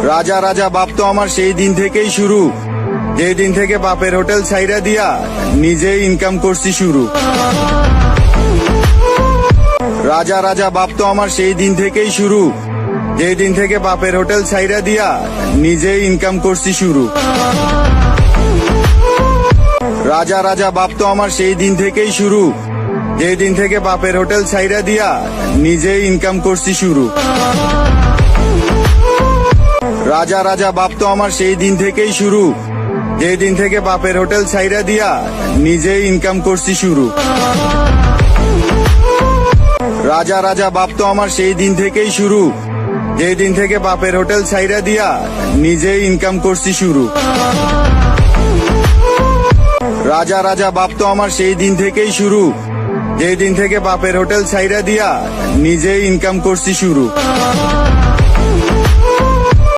রাজা রাজা বাপ তো আমার সেই দিন থেকেই শুরু, যেই দিন থেকে বাপের হোটেল ছাইরা দিয়া নিজেই ইনকাম করছি শুরু। রাজা রাজা বাপ তো আমার সেই দিন থেকেই শুরু, যেই দিন থেকে বাপের হোটেল ছাইরা দিয়া নিজেই ইনকাম করছি শুরু। রাজা রাজা বাপ তো আমার সেই দিন থেকেই শুরু, যেই দিন থেকে বাপের হোটেল ছাইরা দিয়া নিজেই ইনকাম করছি শুরু। রাজা রাজা বাপ তো আমার সেই দিন থেকেই শুরু, যেই দিন থেকে বাপের হোটেল ছাইরা দিয়া নিজেই ইনকাম করছি শুরু। রাজা রাজা বাপ তো আমার সেই দিন থেকেই শুরু, যেই দিন থেকে বাপের হোটেল ছাইরা দিয়া নিজেই ইনকাম করছি শুরু। রাজা রাজা বাপ তো আমার সেই দিন থেকেই শুরু, যেই দিন থেকে বাপের হোটেল ছাইরা দিয়া নিজেই ইনকাম করছি শুরু।